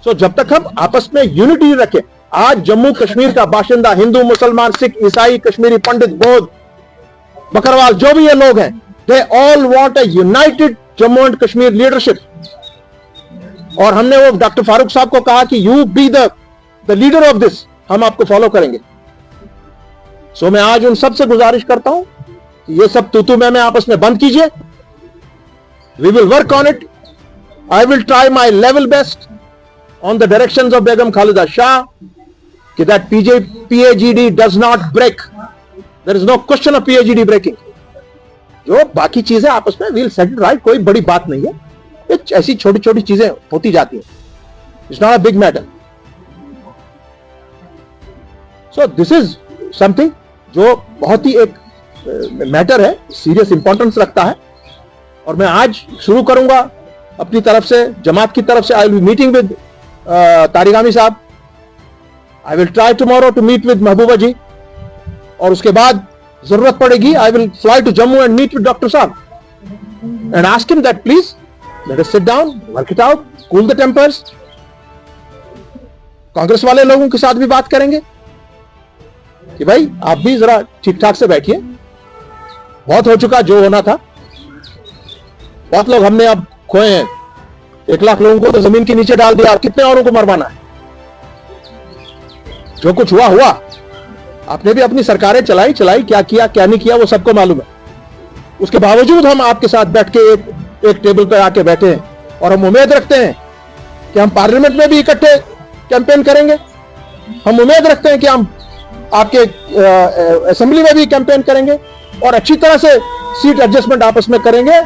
सो जब तक हम आपस में यूनिटी रखें, आज जम्मू कश्मीर का बाशिंदा हिंदू, मुसलमान, सिख, ईसाई, कश्मीरी पंडित, बौद्ध, बकरवाल, जो भी ये लोग हैं, they all want a United Jammu and Kashmir leadership. और हमने वो डॉक्टर फारूक साहब को कहा कि you be the leader of this, हम आपको फॉलो करेंगे। सो मैं आज उन सब से गुजारिश करता हूं कि ये सब तू मैं आपस में बंद कीजिए। We will work on it. I will try my level best on the directions of Begum Khalida Shah कि that PAGD does not break. There is no question of PAGD breaking. जो बाकी चीजें आपस में we'll set it right, कोई बड़ी बात नहीं है, ये ऐसी छोटी छोटी चीजें होती जाती हैं, it's not a big matter. So this is something जो बहुत ही एक मैटर है, सीरियस इंपॉर्टेंस रखता है। और मैं आज शुरू करूंगा अपनी तरफ से, जमात की तरफ से, I will be meeting with Tariq Ami साहब, I will try tomorrow to meet with Mehbooba ji, और उसके बाद जरूरत पड़ेगी I will fly to Jammu and meet with doctor साहब and ask him that please let us sit down, work it out, cool the tempers. Congress वाले लोगों के साथ भी बात करेंगे कि भाई आप भी जरा ठीक ठाक से बैठिए, बहुत हो चुका जो होना था, बहुत लोग हमने अब खोए हैं, 1 लाख लोगों को तो जमीन के नीचे डाल दिया, कितने औरों को मरवाना है? जो कुछ हुआ हुआ, आपने भी अपनी सरकारें चलाई, क्या किया क्या नहीं किया वो सबको मालूम है। उसके बावजूद हम आपके साथ बैठ के एक टेबल पर आके बैठे हैं और हम उम्मीद रखते हैं कि हम पार्लियामेंट में भी इकट्ठे कैंपेन करेंगे, हम उम्मीद रखते हैं कि हम आपके असेंबली में भी कैंपेन करेंगे और अच्छी तरह से सीट एडजस्टमेंट आपस में करेंगे।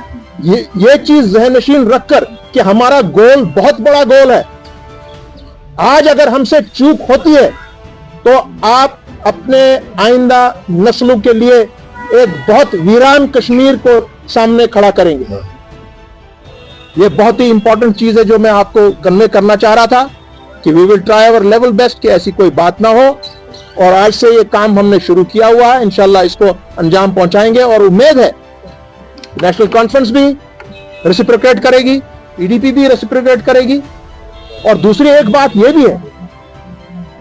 ये चीज ज़हन-नशीन रखकर कि हमारा गोल बहुत बड़ा गोल है। आज अगर हमसे चूक होती है तो आप अपने आइंदा नस्लों के लिए एक बहुत वीरान कश्मीर को सामने खड़ा करेंगे। ये बहुत ही इंपॉर्टेंट चीज है जो मैं आपको कन्वे करना चाह रहा था कि we will try our level best कि ऐसी कोई बात ना हो। और आज से ये काम हमने शुरू किया हुआ है, इंशाल्लाह इसको अंजाम पहुंचाएंगे और उम्मीद है नेशनल कॉन्फ्रेंस भी रेसिप्रोकेट करेगी, पीडीपी भी रेसिप्रोकेट करेगी। और दूसरी एक बात यह भी है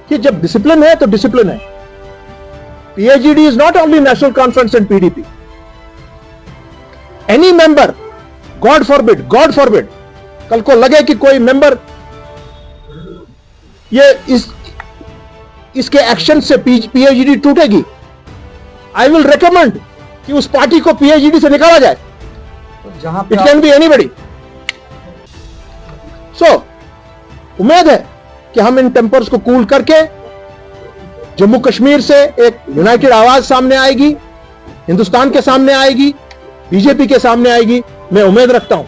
कि जब डिसिप्लिन है तो डिसिप्लिन है। PAGD is not only national conference and PDP, any member, God forbid कल को लगे कि कोई मेंबर ये इसके एक्शन से पीएजीडी टूटेगी, आई विल रिकमेंड कि उस पार्टी को पीएजीडी से निकाला जाए। It can be anybody. So उम्मीद है कि हम इन टेम्पर्स को कूल करके जम्मू कश्मीर से एक यूनाइटेड आवाज सामने आएगी, हिंदुस्तान के सामने आएगी, बीजेपी के सामने आएगी। मैं उम्मीद रखता हूं।